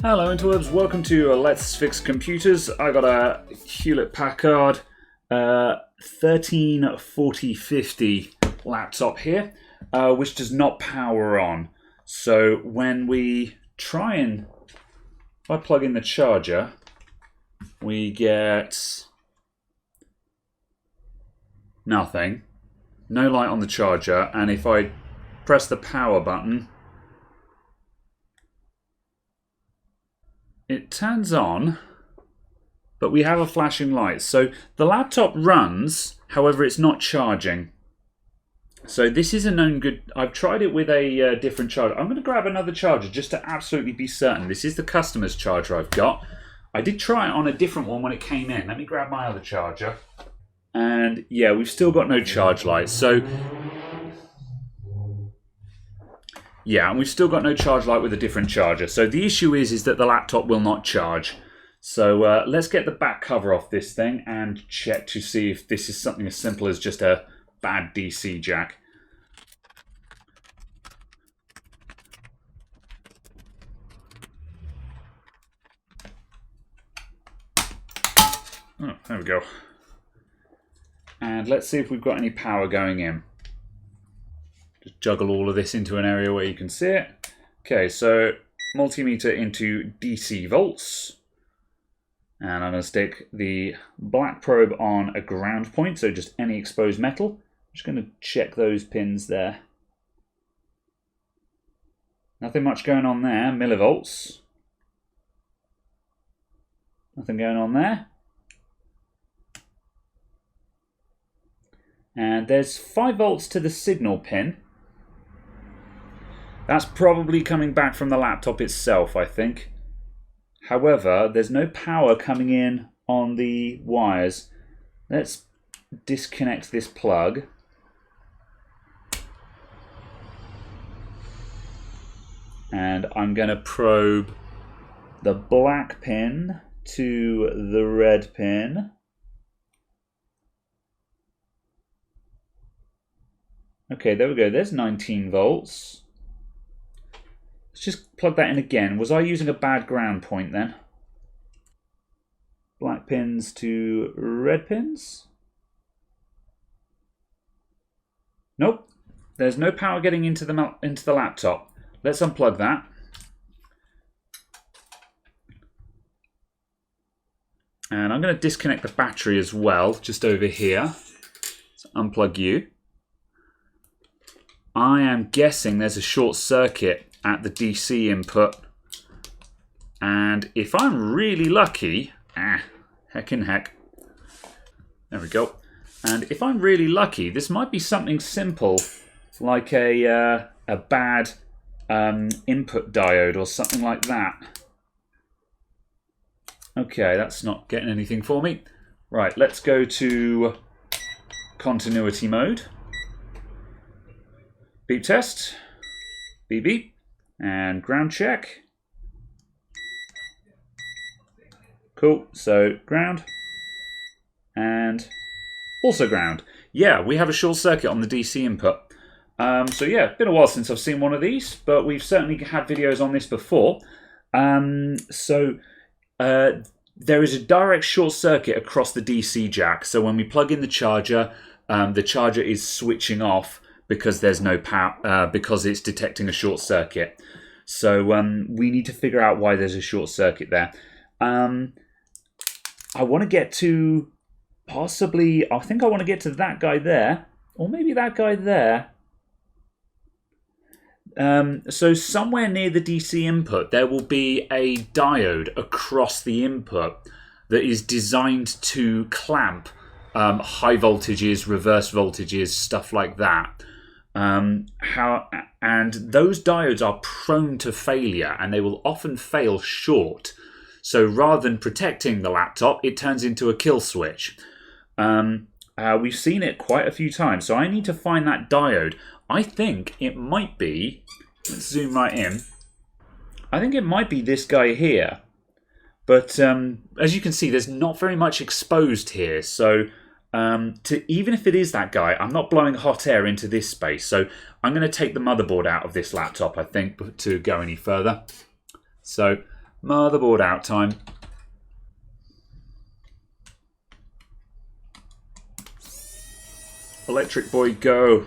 Hello interwebs, welcome to Let's Fix Computers. I got a Hewlett-Packard 134050 laptop here, which does not power on. So when we try and, if I plug in the charger, we get nothing, no light on the charger, and if I press the power button, it turns on, but we have a flashing light. So the laptop runs, however it's not charging. So this is a known good. I've tried it with a different charger. I'm going to grab another charger just to absolutely be certain. This is the customer's charger I've got. I did try it on a different one when it came in. Let me grab my other charger. And yeah, we've still got no charge light. So yeah, and we've still got no charge light with a different charger. So the issue is that the laptop will not charge. So let's get the back cover off this thing and check to see if this is something as simple as just a bad DC jack. Oh, there we go. And let's see if we've got any power going in. Just juggle all of this into an area where you can see it. Okay, so multimeter into DC volts. And I'm going to stick the black probe on a ground point, so just any exposed metal. I'm just going to check those pins there. Nothing much going on there, millivolts. Nothing going on there. And there's 5 volts to the signal pin. That's probably coming back from the laptop itself, I think. However, there's no power coming in on the wires. Let's disconnect this plug. And I'm going to probe the black pin to the red pin. Okay, there we go. There's 19 volts. Let's just plug that in again. Was I using a bad ground point then? Black pins to red pins? Nope. There's no power getting into the laptop. Let's unplug that. And I'm going to disconnect the battery as well, just over here. So unplug you. I am guessing there's a short circuit at the DC input, and if I'm really lucky, heck, there we go. And if I'm really lucky, this might be something simple, like a bad input diode or something like that. Okay, that's not getting anything for me. Right, let's go to continuity mode. Beep test. Beep beep. And ground check. Cool, so ground. And also ground. Yeah, we have a short circuit on the DC input. So yeah, it's been a while since I've seen one of these, but we've certainly had videos on this before. There is a direct short circuit across the DC jack. So when we plug in the charger is switching off because there's no power, because it's detecting a short circuit. So we need to figure out why there's a short circuit there. I want to get to possibly, I think I want to get to that guy there, or maybe that guy there. So somewhere near the DC input, there will be a diode across the input that is designed to clamp high voltages, reverse voltages, stuff like that. And those diodes are prone to failure, and they will often fail short. So rather than protecting the laptop, it turns into a kill switch. We've seen it quite a few times, so I need to find that diode. I think it might be, let's zoom right in, I think it might be this guy here. But as you can see, there's not very much exposed here, so even if it is that guy, I'm not blowing hot air into this space. So I'm going to take the motherboard out of this laptop, I think, to go any further. So Motherboard out time. Electric boy, go.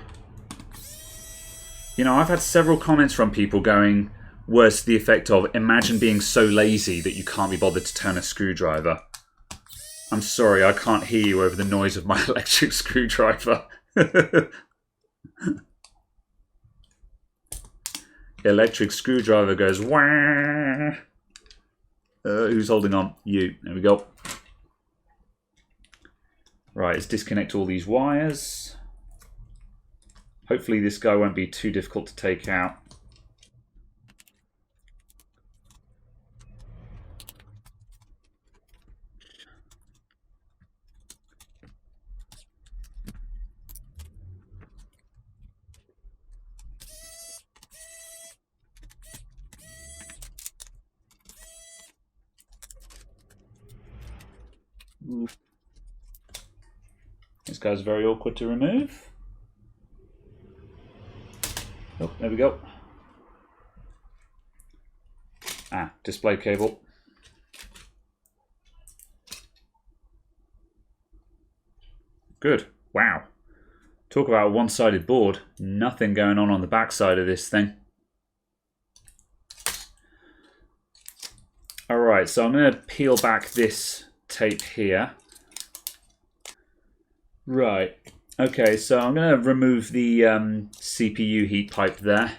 You know, I've had several comments from people going, worse to the effect of, imagine being so lazy that you can't be bothered to turn a screwdriver. I'm sorry, I can't hear you over the noise of my electric screwdriver. Electric screwdriver goes, wah. Who's holding on? You. There we go. Right, let's disconnect all these wires. Hopefully this guy won't be too difficult to take out. This guy's very awkward to remove. Oh, there we go. Ah, display cable. Good. Wow. Talk about a one-sided board. Nothing going on the back side of this thing. Alright, so I'm going to peel back this tape here. Right. Okay, so I'm going to remove the CPU heat pipe there.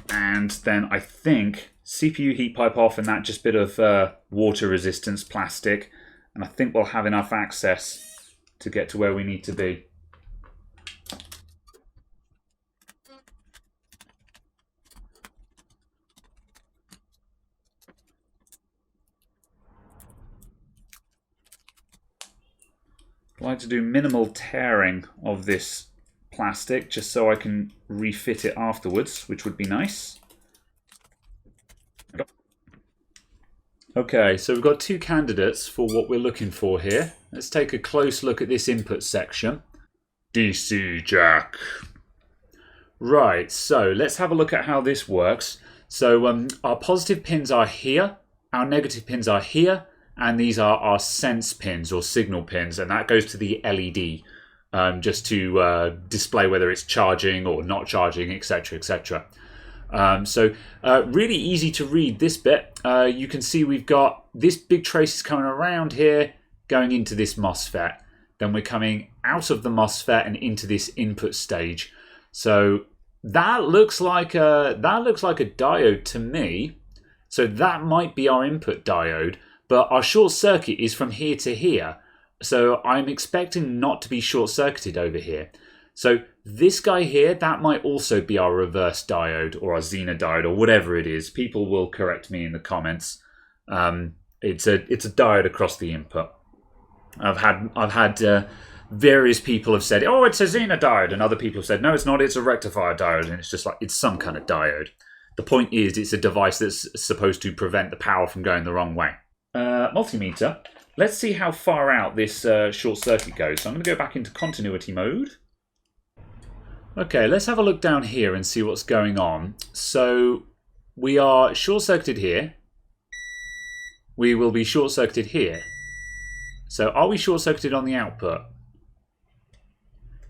And then I think CPU heat pipe off and that just bit of water resistance plastic. And I think we'll have enough access to get to where we need to be. I like to do minimal tearing of this plastic just so I can refit it afterwards, which would be nice. Okay, so we've got two candidates for what we're looking for here. Let's take a close look at this input section. DC jack. Right, so let's have a look at how this works. So our positive pins are here, our negative pins are here, and these are our sense pins or signal pins, and that goes to the LED just to display whether it's charging or not charging, etc, etc. So really easy to read this bit. You can see we've got this big trace is coming around here, going into this MOSFET. Then we're coming out of the MOSFET and into this input stage. So that looks like a diode to me. So that might be our input diode. But our short circuit is from here to here. So I'm expecting not to be short circuited over here. So this guy here, that might also be our reverse diode or our Zener diode or whatever it is. People will correct me in the comments. It's a diode across the input. I've had various people have said, oh, it's a Zener diode, and other people have said, no, it's not. It's a rectifier diode, and it's just like it's some kind of diode. The point is, it's a device that's supposed to prevent the power from going the wrong way. Multimeter. Let's see how far out this short circuit goes. So I'm going to go back into continuity mode. Okay, let's have a look down here and see what's going on. So we are short circuited here. We will be short circuited here. So are we short circuited on the output?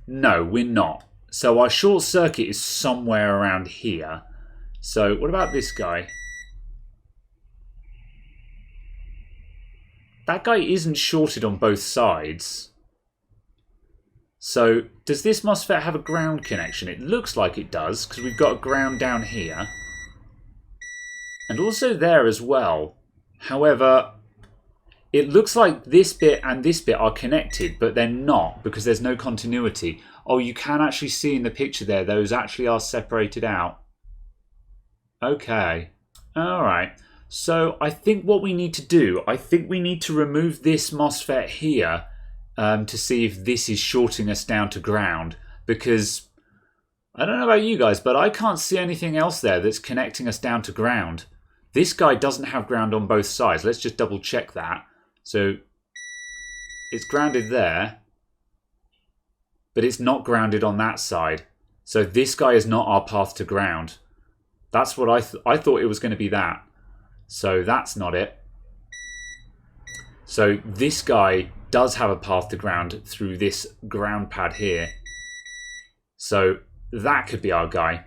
No, we're not. So our short circuit is somewhere around here. So what about this guy? That guy isn't shorted on both sides. So does this MOSFET have a ground connection? It looks like it does, because we've got a ground down here. And also there as well. However, it looks like this bit and this bit are connected, but they're not, because there's no continuity. Oh, you can actually see in the picture there, those actually are separated out. Okay. Alright. So I think what we need to do, I think we need to remove this MOSFET here to see if this is shorting us down to ground. Because, I don't know about you guys, but I can't see anything else there that's connecting us down to ground. This guy doesn't have ground on both sides. Let's just double check that. So, it's grounded there, but it's not grounded on that side. So this guy is not our path to ground. That's what I thought it was going to be that. So that's not it. So this guy does have a path to ground through this ground pad here. So that could be our guy.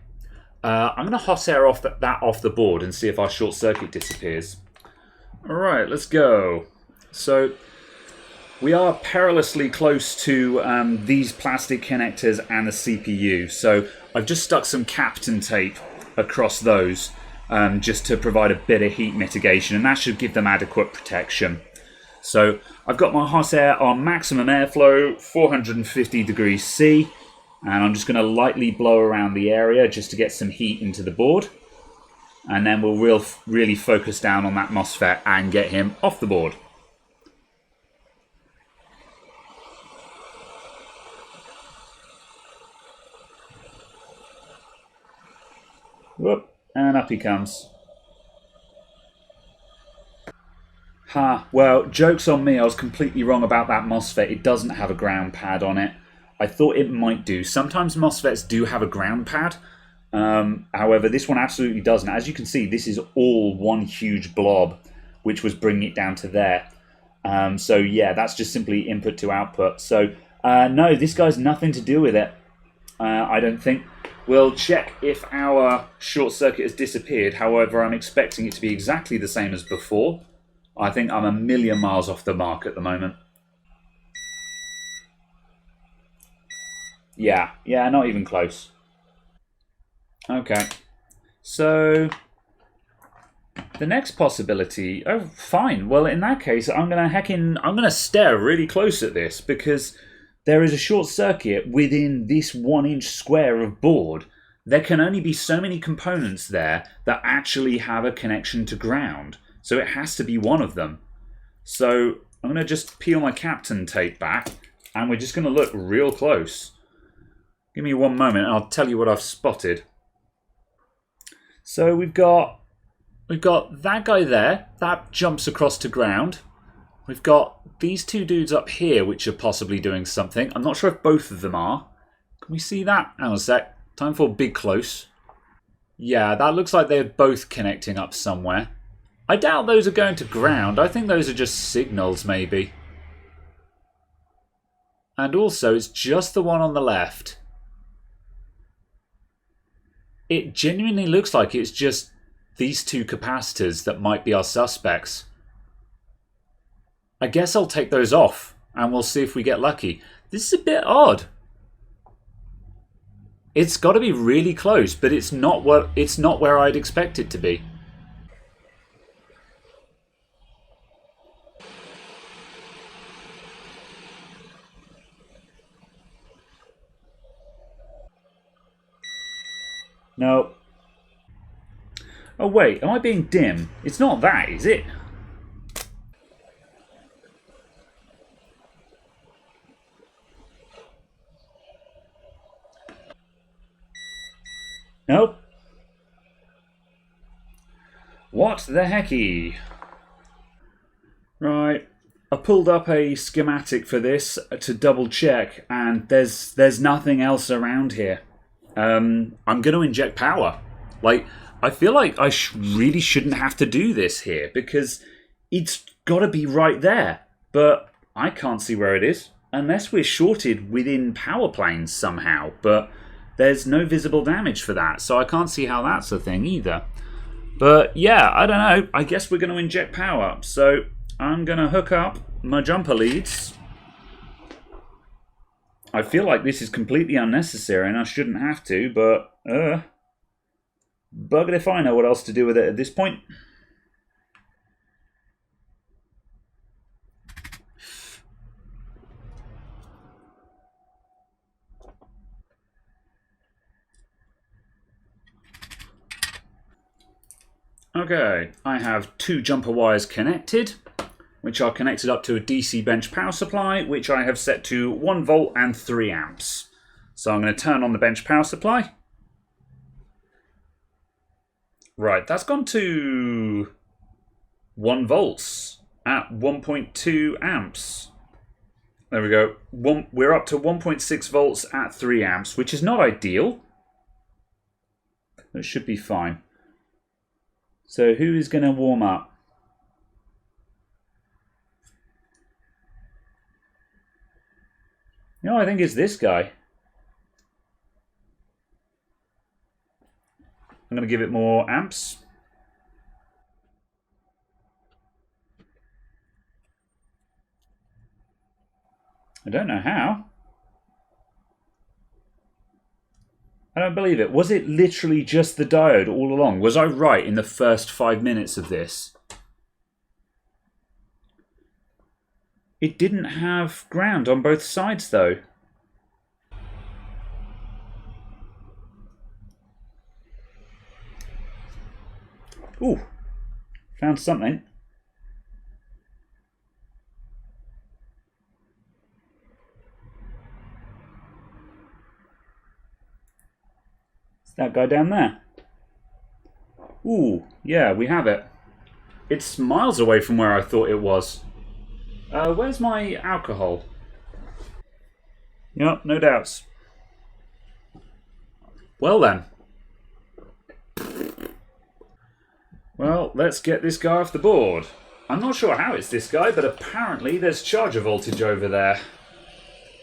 I'm going to hot air off that off the board and see if our short circuit disappears. Alright, let's go. So we are perilously close to these plastic connectors and the CPU. So I've just stuck some Kapton tape across those just to provide a bit of heat mitigation, and that should give them adequate protection. So I've got my hot air on maximum airflow, 450 degrees C, and I'm just going to lightly blow around the area just to get some heat into the board. And then we'll really focus down on that MOSFET and get him off the board. Whoop, and up he comes. Ha, well, joke's on me, I was completely wrong about that MOSFET. It doesn't have a ground pad on it. I thought it might do. Sometimes MOSFETs do have a ground pad. However, this one absolutely doesn't. As you can see, this is all one huge blob, which was bringing it down to there. So yeah, that's just simply input to output. So no, this guy's nothing to do with it. I don't think. We'll check if our short circuit has disappeared. However, I'm expecting it to be exactly the same as before. I think I'm a million miles off the mark at the moment. Yeah, not even close. Okay, so the next possibility. Oh, fine. Well, in that case, I'm gonna stare really close at this, because there is a short circuit within this 1-inch square of board. There can only be so many components there that actually have a connection to ground. So it has to be one of them. So I'm going to just peel my Kapton tape back, and we're just going to look real close. Give me one moment and I'll tell you what I've spotted. So we've got that guy there. That jumps across to ground. We've got these two dudes up here which are possibly doing something. I'm not sure if both of them are. Can we see that? Hang on a sec. Time for big close. Yeah, that looks like they're both connecting up somewhere. I doubt those are going to ground. I think those are just signals, maybe. And also, it's just the one on the left. It genuinely looks like it's just these two capacitors that might be our suspects. I guess I'll take those off, and we'll see if we get lucky. This is a bit odd. It's got to be really close, but it's not where I'd expect it to be. No. Oh wait, am I being dim? It's not that, is it? Nope. What the hecky? Right. I pulled up a schematic for this to double check, and there's nothing else around here. I'm going to inject power. Like, I feel like I really shouldn't have to do this here, because it's got to be right there. But I can't see where it is, unless we're shorted within power planes somehow. But there's no visible damage for that, so I can't see how that's a thing either. But yeah, I don't know. I guess we're going to inject power. So I'm going to hook up my jumper leads. I feel like this is completely unnecessary and I shouldn't have to, but bugger if I know what else to do with it at this point. Okay, I have two jumper wires connected, which are connected up to a DC bench power supply, which I have set to 1 volt and 3 amps. So I'm going to turn on the bench power supply. Right, that's gone to 1 volts at 1.2 amps. There we go. We're up to 1.6 volts at 3 amps, which is not ideal. It should be fine. So who is going to warm up? No, I think it's this guy. I'm going to give it more amps. I don't know how. I don't believe it. Was it literally just the diode all along? Was I right in the first 5 minutes of this? It didn't have ground on both sides, though. Ooh, found something. It's that guy down there. Ooh, yeah, we have it. It's miles away from where I thought it was. Where's my alcohol? Yep, no doubts. Well then. Well, let's get this guy off the board. I'm not sure how it's this guy, but apparently there's charger voltage over there.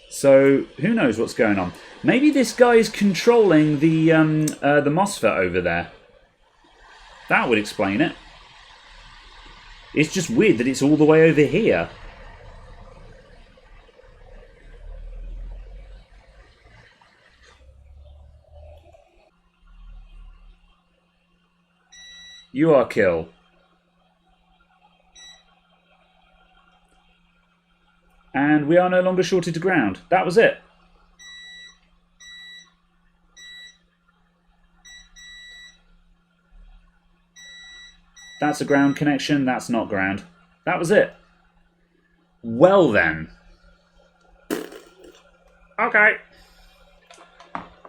So who knows what's going on? Maybe this guy is controlling the MOSFET over there. That would explain it. It's just weird that it's all the way over here. You are kill. And we are no longer shorted to ground. That was it. That's a ground connection. That's not ground. That was it. Well then. Okay.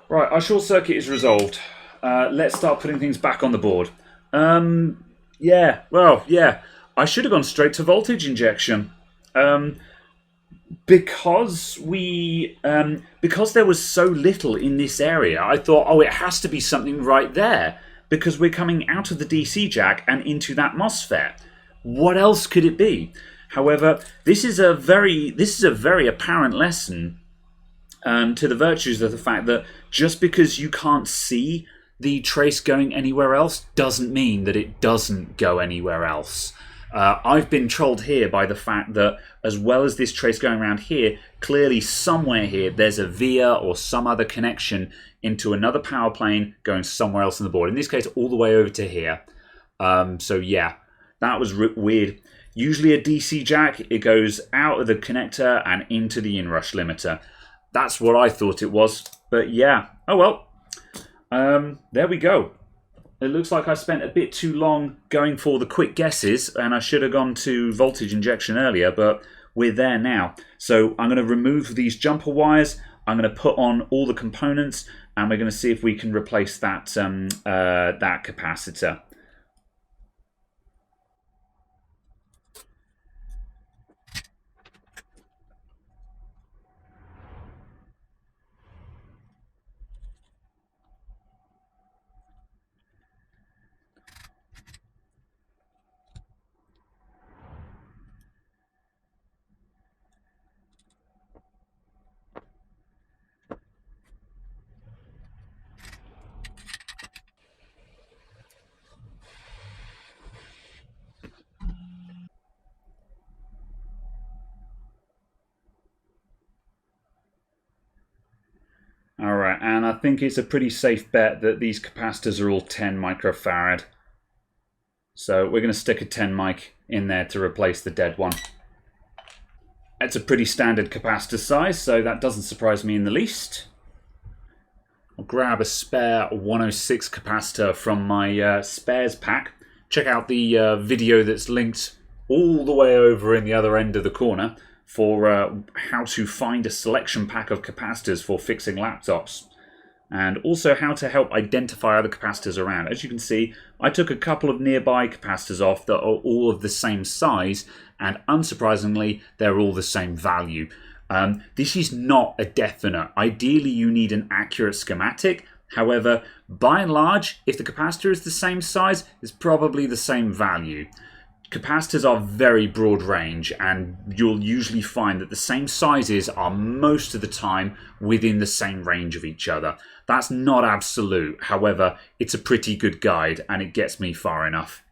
Right, our short circuit is resolved. Let's start putting things back on the board. Yeah, well, yeah. I should have gone straight to voltage injection. Because there was so little in this area, I thought, oh, it has to be something right there, because we're coming out of the DC jack and into that MOSFET. What else could it be? However, this is a very apparent lesson to the virtues of the fact that just because you can't see the trace going anywhere else doesn't mean that it doesn't go anywhere else. I've been trolled here by the fact that as well as this trace going around here, clearly somewhere here there's a via or some other connection into another power plane going somewhere else on the board. In this case, all the way over to here. So yeah, that was weird. Usually a DC jack, it goes out of the connector and into the inrush limiter. That's what I thought it was. But yeah, oh well. There we go. It looks like I spent a bit too long going for the quick guesses, and I should have gone to voltage injection earlier, but we're there now. So I'm going to remove these jumper wires, I'm going to put on all the components, and we're going to see if we can replace that, that capacitor. Alright, and I think it's a pretty safe bet that these capacitors are all 10 microfarad. So we're going to stick a 10 mic in there to replace the dead one. It's a pretty standard capacitor size, so that doesn't surprise me in the least. I'll grab a spare 106 capacitor from my spares pack. Check out the video that's linked all the way over in the other end of the corner for how to find a selection pack of capacitors for fixing laptops, and also how to help identify other capacitors around. As you can see, I took a couple of nearby capacitors off that are all of the same size, and unsurprisingly, they're all the same value. This is not a definite. Ideally, you need an accurate schematic. However, by and large, if the capacitor is the same size, it's probably the same value. Capacitors are very broad range, and you'll usually find that the same sizes are most of the time within the same range of each other. That's not absolute, however, it's a pretty good guide and it gets me far enough.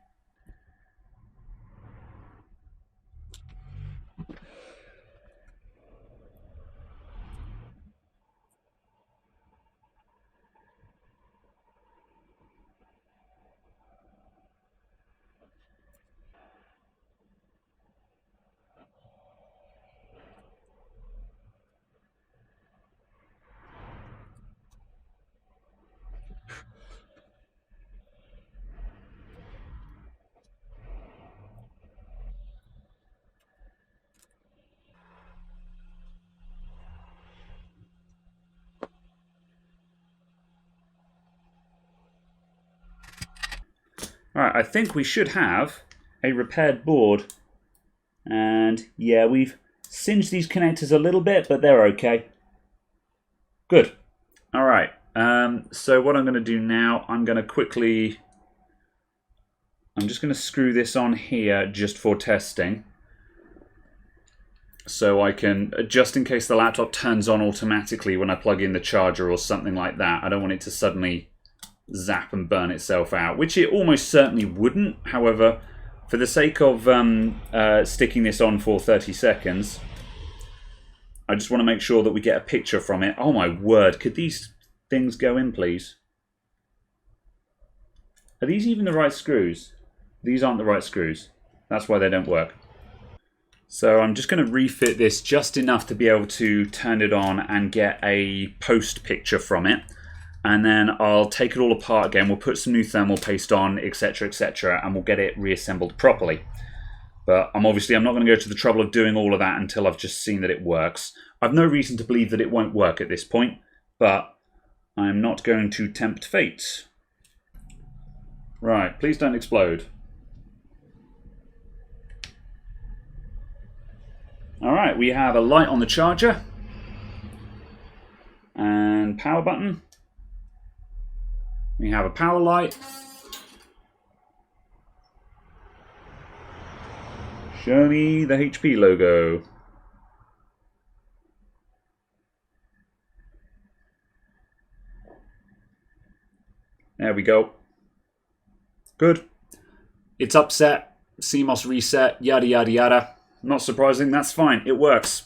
Alright, I think we should have a repaired board. And yeah, we've singed these connectors a little bit, but they're okay. Good. Alright, so what I'm going to do now, I'm just going to screw this on here just for testing. So I can, just in case the laptop turns on automatically when I plug in the charger or something like that, I don't want it to suddenly zap and burn itself out, which it almost certainly wouldn't. However, for the sake of sticking this on for 30 seconds, I just want to make sure that we get a picture from it. Oh my word, could these things go in, please? Are these even the right screws? These aren't the right screws. That's why they don't work. So I'm just going to refit this just enough to be able to turn it on and get a post picture from it. And then I'll take it all apart again. We'll put some new thermal paste on, etc., etc., and we'll get it reassembled properly. But I'm not going to go to the trouble of doing all of that until I've just seen that it works. I've no reason to believe that it won't work at this point, but I'm not going to tempt fate. Right, please don't explode. Alright, we have a light on the charger. And power button. We have a power light. Show me the HP logo. There we go. Good. It's upset. CMOS reset. Yada yada yada. Not surprising. That's fine. It works.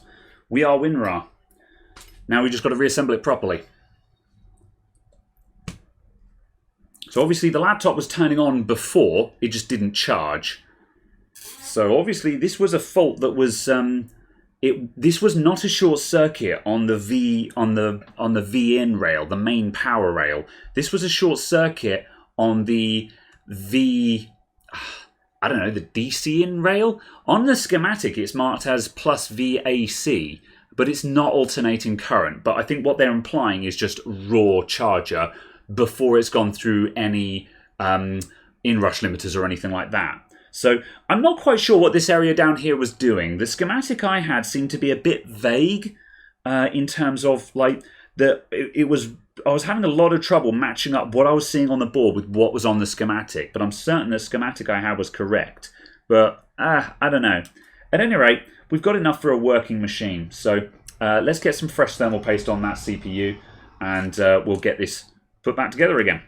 We are WinRAR. Now we just got to reassemble it properly. So obviously the laptop was turning on before. It just didn't charge. So obviously this was a fault that was this was not a short circuit on the VIN rail, the main power rail. This was a short circuit on the the DC in rail. On the schematic it's marked as plus VAC, but it's not alternating current. But I think what they're implying is just raw charger before it's gone through any inrush limiters or anything like that. So I'm not quite sure what this area down here was doing. The schematic I had seemed to be a bit vague in terms of like I was having a lot of trouble matching up what I was seeing on the board with what was on the schematic. But I'm certain the schematic I had was correct. But I don't know. At any rate, we've got enough for a working machine. So let's get some fresh thermal paste on that CPU, and we'll get this put back together again.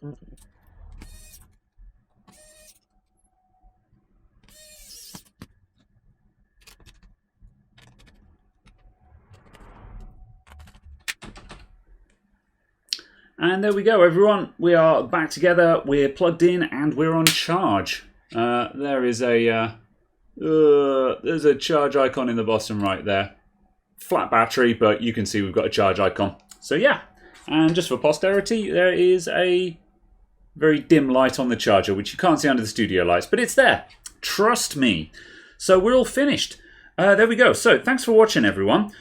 And there we go, everyone. We are back together. We're plugged in and we're on charge. There's a charge icon in the bottom right there. Flat battery, but you can see we've got a charge icon. So yeah, and just for posterity, there is a very dim light on the charger, which you can't see under the studio lights, but it's there. Trust me. So we're all finished. There we go. So thanks for watching, everyone.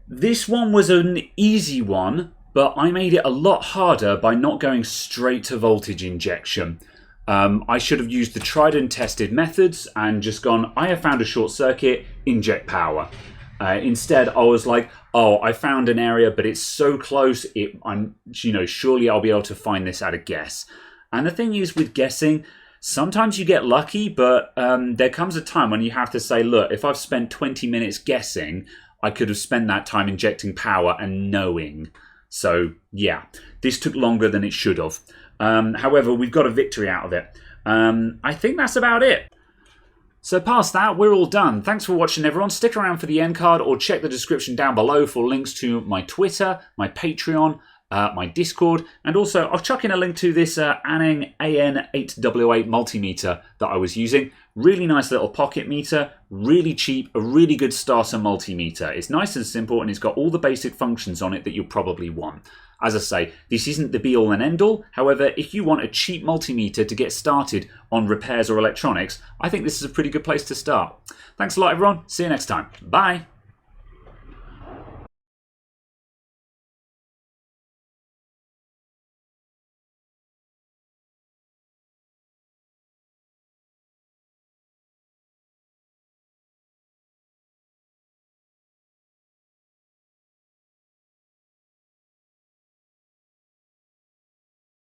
This one was an easy one, but I made it a lot harder by not going straight to voltage injection. I should have used the tried and tested methods and just gone, I have found a short circuit, inject power. Instead, I was like, oh, I found an area, but it's so close, surely I'll be able to find this at a guess. And the thing is with guessing, sometimes you get lucky, but there comes a time when you have to say, look, if I've spent 20 minutes guessing, I could have spent that time injecting power and knowing. So yeah, this took longer than it should have. However, we've got a victory out of it. I think that's about it. So past that, we're all done. Thanks for watching, everyone. Stick around for the end card or check the description down below for links to my Twitter, my Patreon, my Discord, and also I'll chuck in a link to this Aneng AN8008 Multimeter that I was using. Really nice little pocket meter, really cheap, a really good starter multimeter. It's nice and simple and it's got all the basic functions on it that you'll probably want. As I say, this isn't the be all and end all. However, if you want a cheap multimeter to get started on repairs or electronics, I think this is a pretty good place to start. Thanks a lot, everyone. See you next time. Bye.